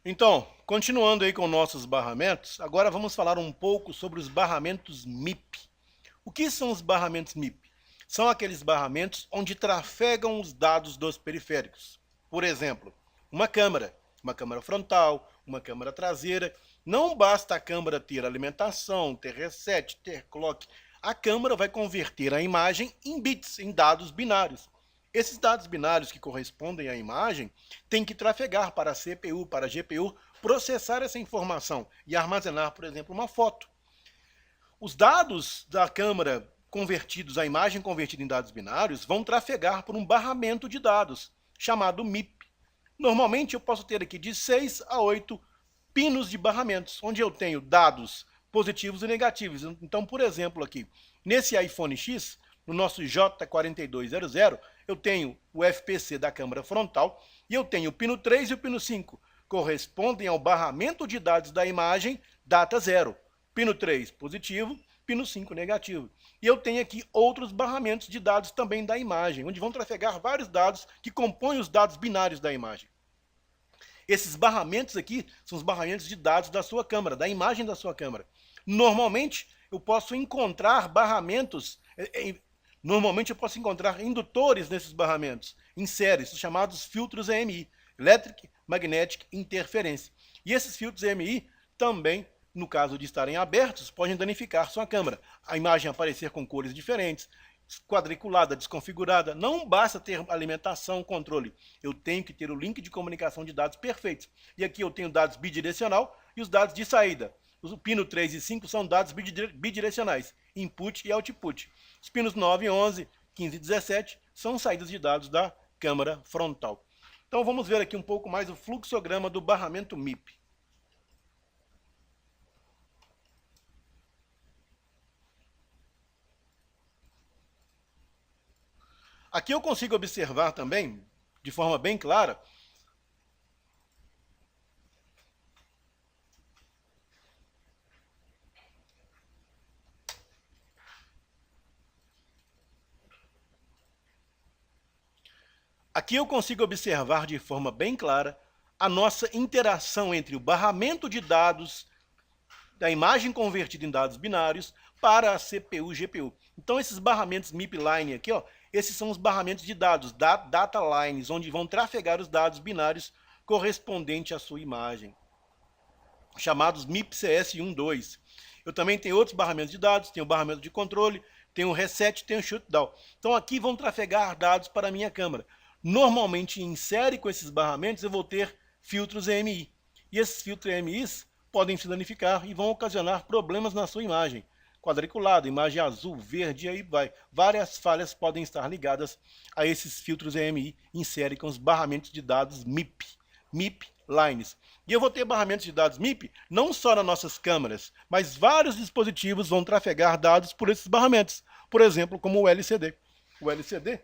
Então, continuando aí com nossos barramentos, agora vamos falar um pouco sobre os barramentos MIP. O que são os barramentos MIP? São aqueles barramentos onde trafegam os dados dos periféricos. Por exemplo, uma câmera frontal, uma câmera traseira. Não basta a câmera ter alimentação, ter reset, ter clock. A câmera vai converter a imagem em bits, em dados binários. Esses dados binários que correspondem à imagem têm que trafegar para a CPU, para a GPU, processar essa informação e armazenar, por exemplo, uma foto. Os dados da câmera convertidos, a imagem convertida em dados binários, vão trafegar por um barramento de dados, chamado MIP. Normalmente eu posso ter aqui de 6 a 8 pinos de barramentos, onde eu tenho dados positivos e negativos. Então, por exemplo, aqui, nesse iPhone X, no nosso J4200, eu tenho o FPC da câmera frontal e eu tenho o pino 3 e o pino 5, correspondem ao barramento de dados da imagem data 0. Pino 3 positivo, pino 5 negativo. E eu tenho aqui outros barramentos de dados também da imagem, onde vão trafegar vários dados que compõem os dados binários da imagem. Esses barramentos aqui são os barramentos de dados da sua câmera, da imagem da sua câmera. Normalmente, eu posso encontrar barramentos, normalmente eu posso encontrar indutores nesses barramentos, em séries, chamados filtros EMI, Electric Magnetic Interference. E esses filtros EMI também, no caso de estarem abertos, podem danificar sua câmera. A imagem aparecer com cores diferentes, quadriculada, desconfigurada. Não basta ter alimentação, controle. Eu tenho que ter o link de comunicação de dados perfeitos. E aqui eu tenho dados bidirecional e os dados de saída. Os pino 3 e 5 são dados bidirecionais, input e output. Os pinos 9, 11, 15 e 17 são saídas de dados da câmera frontal. Então vamos ver aqui um pouco mais o fluxograma do barramento MIP. Aqui eu consigo observar também, de forma bem clara, a nossa interação entre o barramento de dados da imagem convertida em dados binários para a CPU e GPU. Então esses barramentos MIP line aqui, ó, esses são os barramentos de dados, data lines, onde vão trafegar os dados binários correspondentes à sua imagem, chamados MIP CS1, 2. Eu também tenho outros barramentos de dados, tenho o barramento de controle, tenho o reset, tenho o shutdown. Então aqui vão trafegar dados para a minha câmera. Normalmente em série com esses barramentos eu vou ter filtros EMI. E esses filtros EMIs podem se danificar e vão ocasionar problemas na sua imagem. Quadriculado, imagem azul, verde, e aí vai. Várias falhas podem estar ligadas a esses filtros EMI em série com os barramentos de dados MIP, MIP lines. E eu vou ter barramentos de dados MIP não só nas nossas câmeras, mas vários dispositivos vão trafegar dados por esses barramentos. Por exemplo, como o LCD. O LCD,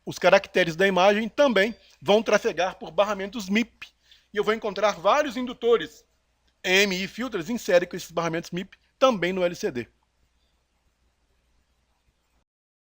os caracteres da imagem também vão trafegar por barramentos MIP. E eu vou encontrar vários indutores EMI filters em série com esses barramentos MIP também no LCD.